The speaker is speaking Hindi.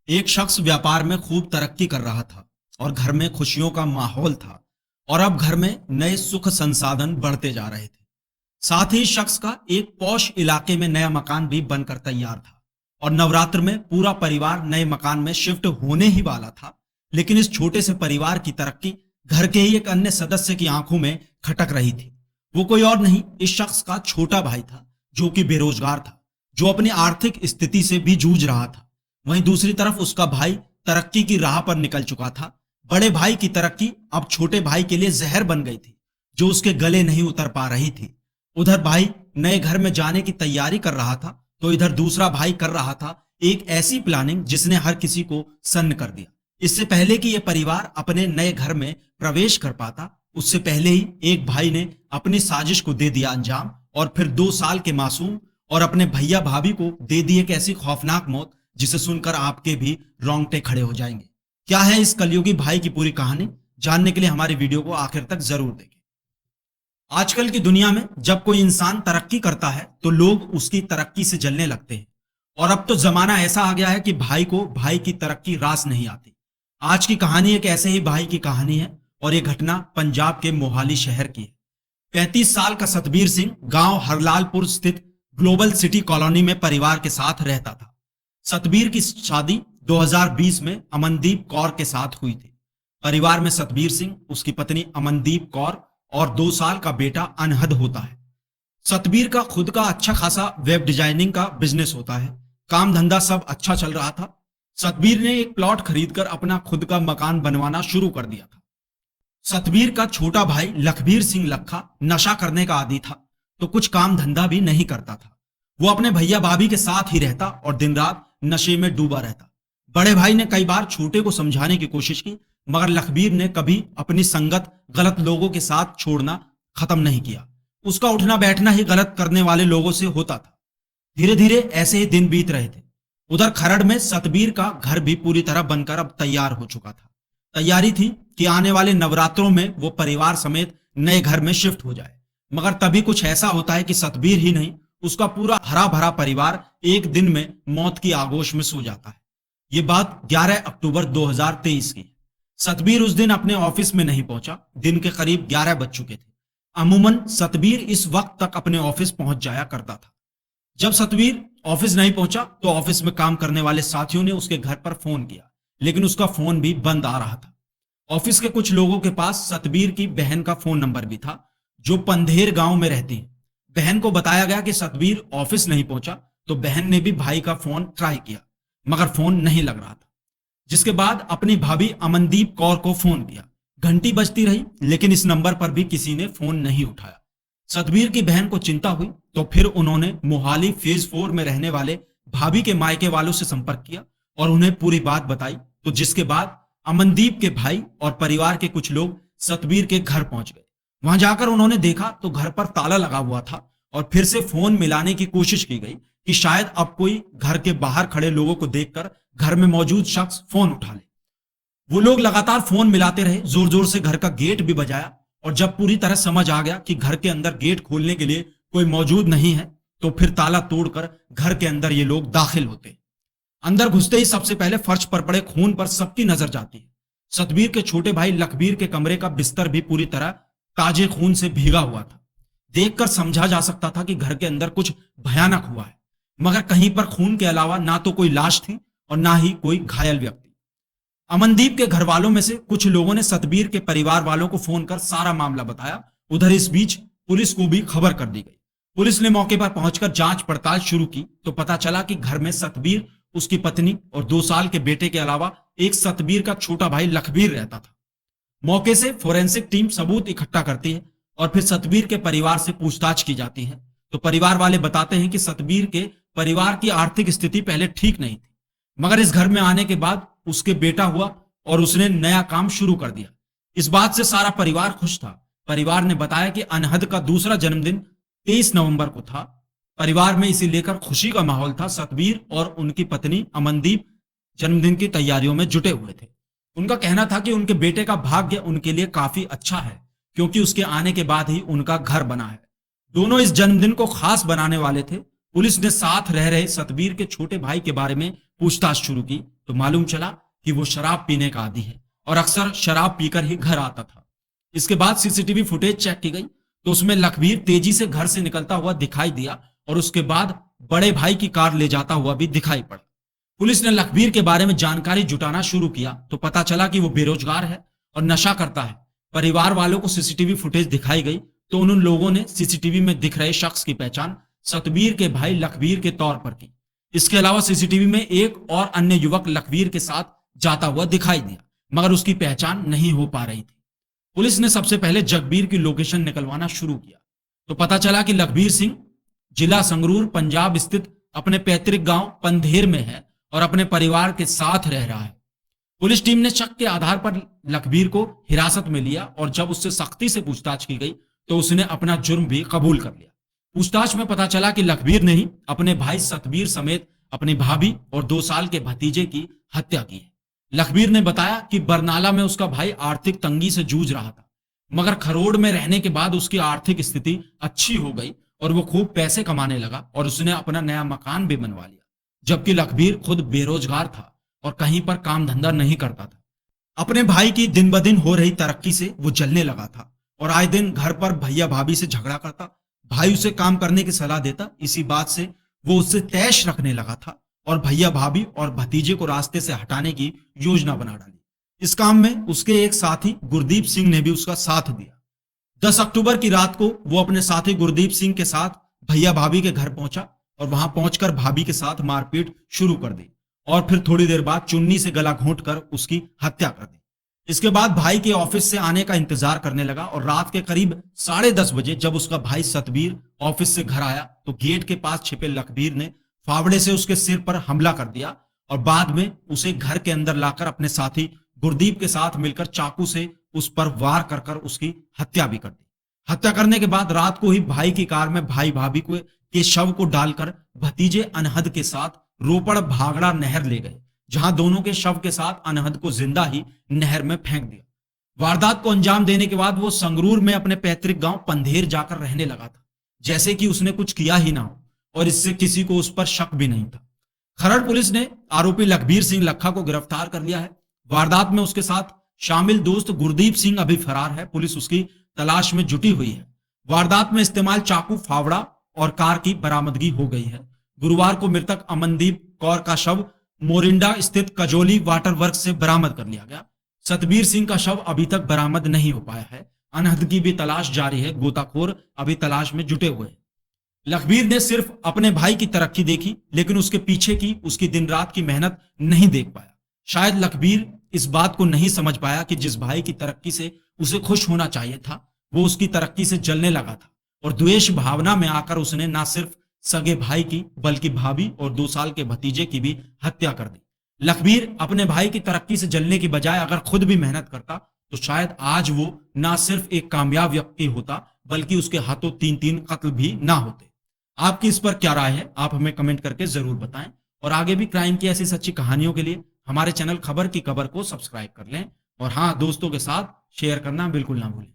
एक शख्स व्यापार में खूब तरक्की कर रहा था और घर में खुशियों का माहौल था। और अब घर में नए सुख संसाधन बढ़ते जा रहे थे। साथ ही शख्स का एक पॉश इलाके में नया मकान भी बनकर तैयार था और नवरात्र में पूरा परिवार नए मकान में शिफ्ट होने ही वाला था। लेकिन इस छोटे से परिवार की तरक्की घर के ही एक अन्य सदस्य की आंखों में खटक रही थी। वो कोई और नहीं, इस शख्स का छोटा भाई था जो कि बेरोजगार था, जो अपनी आर्थिक स्थिति से भी जूझ रहा था। वहीं दूसरी तरफ उसका भाई तरक्की की राह पर निकल चुका था। बड़े भाई की तरक्की अब छोटे भाई के लिए जहर बन गई थी, जो उसके गले नहीं उतर पा रही थी। उधर भाई नए घर में जाने की तैयारी कर रहा था, तो इधर दूसरा भाई कर रहा था एक ऐसी प्लानिंग जिसने हर किसी को सन्न कर दिया। इससे पहले कि यह परिवार अपने नए घर में प्रवेश कर पाता, उससे पहले ही एक भाई ने अपनी साजिश को दे दिया अंजाम और फिर 2 साल के मासूम और अपने भैया भाभी को दे दी एक ऐसी खौफनाक मौत जिसे सुनकर आपके भी रोंगटे खड़े हो जाएंगे। क्या है इस कलयुगी भाई की पूरी कहानी? जानने के लिए हमारी वीडियो को आखिर तक जरूर देखें। आजकल की दुनिया में जब कोई इंसान तरक्की करता है तो लोग उसकी तरक्की से जलने लगते हैं। और अब तो जमाना ऐसा आ गया है कि भाई को भाई की तरक्की रास नहीं आती। आज की कहानी एक ऐसे ही भाई की कहानी है और ये घटना पंजाब के मोहाली शहर की है। 35 साल का सतबीर सिंह गांव हरलालपुर स्थित ग्लोबल सिटी कॉलोनी में परिवार के साथ रहता था। सतबीर की शादी 2020 में अमनदीप कौर के साथ हुई थी। परिवार में सतबीर सिंह, उसकी पत्नी अमनदीप कौर और 2 साल का बेटा अनहद होता है। सतबीर का खुद का अच्छा खासा वेब डिजाइनिंग का बिजनेस होता है। काम धंधा सब अच्छा चल रहा था। सतबीर ने एक प्लॉट खरीदकर अपना खुद का मकान बनवाना शुरू कर दिया था। सतबीर का छोटा भाई लखबीर सिंह लखा नशा करने का आदी था, तो कुछ काम धंधा भी नहीं करता था। वो अपने भैया भाभी के साथ ही रहता और दिन रात नशे में डूबा रहता। बड़े भाई ने कई बार छोटे को समझाने की कोशिश की, मगर लखबीर ने कभी अपनी संगत गलत लोगों के साथ छोड़ना खत्म नहीं किया। उसका उठना बैठना ही गलत करने वाले लोगों से होता था। धीरे धीरे ऐसे ही दिन बीत रहे थे। उधर खरड़ में सतबीर का घर भी पूरी तरह बनकर अब तैयार हो चुका था। तैयारी थी कि आने वाले नवरात्रों में वो परिवार समेत नए घर में शिफ्ट हो जाए। मगर तभी कुछ ऐसा होता है कि सतबीर ही नहीं, उसका पूरा हरा भरा परिवार एक दिन में मौत की आगोश में सो जाता है। ये बात 11 अक्टूबर 2023 की। सतबीर उस दिन अपने ऑफिस में नहीं पहुंचा। दिन के करीब 11 बज चुके थे। अमूमन सतबीर इस वक्त तक अपने ऑफिस पहुंच जाया करता था। जब सतबीर ऑफिस नहीं पहुंचा तो ऑफिस में काम करने वाले साथियों ने उसके घर पर फोन किया, लेकिन उसका फोन भी बंद आ रहा था। ऑफिस के कुछ लोगों के पास सतबीर की बहन का फोन नंबर भी था, जो पंधेर गांव में रहती है। बहन को बताया गया कि सतबीर ऑफिस नहीं पहुंचा, तो बहन ने भी भाई का फोन ट्राई किया, मगर फोन नहीं लग रहा था। जिसके बाद अपनी भाभी अमनदीप कौर को फोन किया। घंटी बजती रही, लेकिन इस नंबर पर भी किसी ने फोन नहीं उठाया। सतबीर की बहन को चिंता हुई, तो फिर उन्होंने मोहाली फेज 4 में रहने वाले भाभी के मायके वालों से संपर्क किया और उन्हें पूरी बात बताई। तो जिसके बाद अमनदीप के भाई और परिवार के कुछ लोग सतबीर के घर पहुंच गए। वहां जाकर उन्होंने देखा तो घर पर ताला लगा हुआ था और फिर से फोन मिलाने की कोशिश की गई कि शायद अब कोई घर के बाहर खड़े लोगों को देखकर घर में मौजूद शख्स फोन उठा ले। वो लोग लगातार फोन मिलाते रहे, जोर जोर से घर का गेट भी बजाया, और जब पूरी तरह समझ आ गया कि घर के अंदर गेट खोलने के लिए कोई मौजूद नहीं है, तो फिर ताला तोड़कर घर के अंदर ये लोग दाखिल होते। अंदर घुसते ही सबसे पहले फर्श पर पड़े खून पर सबकी नजर जाती है। सतबीर के छोटे भाई लखबीर के कमरे का बिस्तर भी पूरी तरह ताजे खून से भीगा हुआ था। देखकर समझा जा सकता था कि घर के अंदर कुछ भयानक हुआ है, मगर कहीं पर खून के अलावा ना तो कोई लाश थी और ना ही कोई घायल व्यक्ति। अमनदीप के घर वालों में से कुछ लोगों ने सतबीर के परिवार वालों को फोन कर सारा मामला बताया। उधर इस बीच पुलिस को भी खबर कर दी गई। पुलिस ने मौके पर पहुंचकर जांच पड़ताल शुरू की, तो पता चला कि घर में सतबीर, उसकी पत्नी और 2 साल के बेटे के अलावा एक सतबीर का छोटा भाई लखबीर रहता था। मौके से फोरेंसिक टीम सबूत इकट्ठा करती है और फिर सतबीर के परिवार से पूछताछ की जाती है। तो परिवार वाले बताते हैं कि सतबीर के परिवार की आर्थिक स्थिति पहले ठीक नहीं थी, मगर इस घर में आने के बाद उसके बेटा हुआ और उसने नया काम शुरू कर दिया। इस बात से सारा परिवार खुश था। परिवार ने बताया कि अनहद का दूसरा जन्मदिन 23 नवंबर को था। परिवार में इसे लेकर खुशी का माहौल था। सतबीर और उनकी पत्नी अमनदीप जन्मदिन की तैयारियों में जुटे हुए थे। उनका कहना था कि उनके बेटे का भाग्य उनके लिए काफी अच्छा है, क्योंकि उसके आने के बाद ही उनका घर बना है। दोनों इस जन्मदिन को खास बनाने वाले थे। पुलिस ने साथ रह रहे सतबीर के छोटे भाई के बारे में पूछताछ शुरू की, तो मालूम चला कि वो शराब पीने का आदी है और अक्सर शराब पीकर ही घर आता था। इसके बाद सीसीटीवी फुटेज चेक की गई तो उसमें लखबीर तेजी से घर से निकलता हुआ दिखाई दिया और उसके बाद बड़े भाई की कार ले जाता हुआ भी दिखाई पड़ा। पुलिस ने लखबीर के बारे में जानकारी जुटाना शुरू किया तो पता चला कि वो बेरोजगार है और नशा करता है। परिवार वालों को सीसीटीवी फुटेज दिखाई गई तो उन लोगों ने सीसीटीवी में दिख रहे शख्स की पहचान सतबीर के भाई लखबीर के तौर पर की। इसके अलावा सीसीटीवी में एक और अन्य युवक लखबीर के साथ जाता हुआ दिखाई दिया मगर उसकी पहचान नहीं हो पा रही थी। पुलिस ने सबसे पहले जगबीर की लोकेशन निकलवाना शुरू किया तो पता चला कि लखबीर सिंह जिला संगरूर पंजाब स्थित अपने पैतृक गांव पंधेर में है और अपने परिवार के साथ रह रहा है। पुलिस टीम ने शक के आधार पर लखबीर को हिरासत में लिया और जब उससे सख्ती से पूछताछ की गई तो उसने अपना जुर्म भी कबूल कर लिया। पूछताछ में पता चला कि लखबीर ने ही अपने भाई सतबीर समेत अपनी भाभी और 2 साल के भतीजे की हत्या की है। लखबीर ने बताया कि बरनाला में उसका भाई आर्थिक तंगी से जूझ रहा था मगर खरोड़ में रहने के बाद उसकी आर्थिक स्थिति अच्छी हो गई और वो खूब पैसे कमाने लगा और उसने अपना नया मकान भी बनवा लिया, जबकि लखबीर खुद बेरोजगार था और कहीं पर काम धंधा नहीं करता था। अपने भाई की दिन ब दिन हो रही तरक्की से वो जलने लगा था और आए दिन घर पर भैया भाभी से झगड़ा करता। भाई उसे काम करने की सलाह देता, इसी बात से वो उससे तैश रखने लगा था और भैया भाभी और भतीजे को रास्ते से हटाने की योजना बना डाली। इस काम में उसके एक साथी गुरदीप सिंह ने भी उसका साथ दिया। 10 अक्टूबर की रात को वो अपने साथी गुरदीप सिंह के साथ भैया भाभी के घर पहुंचा और वहां पहुंचकर भाभी के साथ मारपीट शुरू कर दी और फिर थोड़ी देर बाद चुन्नी से गला घोंटकर उसकी हत्या कर दी। इसके बाद भाई के ऑफिस से आने का इंतजार करने लगा और रात के करीब 10:30 बजे जब उसका भाई सतबीर ऑफिस से घर आया तो गेट के पास छिपे लखबीर ने फावड़े से उसके सिर पर हमला कर दिया और बाद में उसे घर के अंदर लाकर अपने साथी गुरदीप के साथ मिलकर चाकू से उस पर वार कर कर उसकी हत्या भी कर दी। हत्या करने के बाद रात को ही भाई की कार में भाई भाभी के शव को डालकर भतीजे अनहद के साथ रोपड़ भागड़ा नहर ले गए, जहां दोनों के शव के साथ अनहद को जिंदा ही नहर में फेंक दिया। वारदात को अंजाम देने के बाद वो संगरूर में अपने पैतृक गांव पंधेर जाकर रहने लगा था, जैसे कि उसने कुछ किया ही ना हो और इससे किसी को उस पर शक भी नहीं था। खरड़ पुलिस ने आरोपी लखबीर सिंह लखा को गिरफ्तार कर लिया है। वारदात में उसके साथ शामिल दोस्त गुरदीप सिंह अभी फरार है। पुलिस उसकी तलाश में जुटी हुई है। वारदात में इस्तेमाल चाकू, फावड़ा और कार की बरामदगी हो गई है। गुरुवार को मृतक अमनदीप कौर का शव मोरिंडा स्थित कजोली वाटर वर्क से बरामद कर लिया गया। सतबीर सिंह का शव अभी तक बरामद नहीं हो पाया है। अनहद की भी तलाश जारी है। गोताखोर अभी तलाश में जुटे हुए हैं। लखबीर ने सिर्फ अपने भाई की तरक्की देखी लेकिन उसके पीछे की उसकी दिन रात की मेहनत नहीं देख पाया। शायद लखबीर इस बात को नहीं समझ पाया कि जिस भाई की तरक्की से उसे खुश होना चाहिए था वो उसकी तरक्की से जलने लगा था और द्वेष भावना में आकर उसने ना सिर्फ सगे भाई की बल्कि भाभी और 2 साल के भतीजे की भी हत्या कर दी। लखबीर अपने भाई की तरक्की से जलने की बजाय अगर खुद भी मेहनत करता तो शायद आज वो ना सिर्फ एक कामयाब व्यक्ति होता बल्कि उसके हाथों 3-3 कत्ल भी ना होते। आपकी इस पर क्या राय है? आप हमें कमेंट करके जरूर बताएं और आगे भी क्राइम की ऐसी सच्ची कहानियों के लिए हमारे चैनल खबर की खबर को सब्सक्राइब कर लें और हाँ, दोस्तों के साथ शेयर करना बिल्कुल ना भूलें।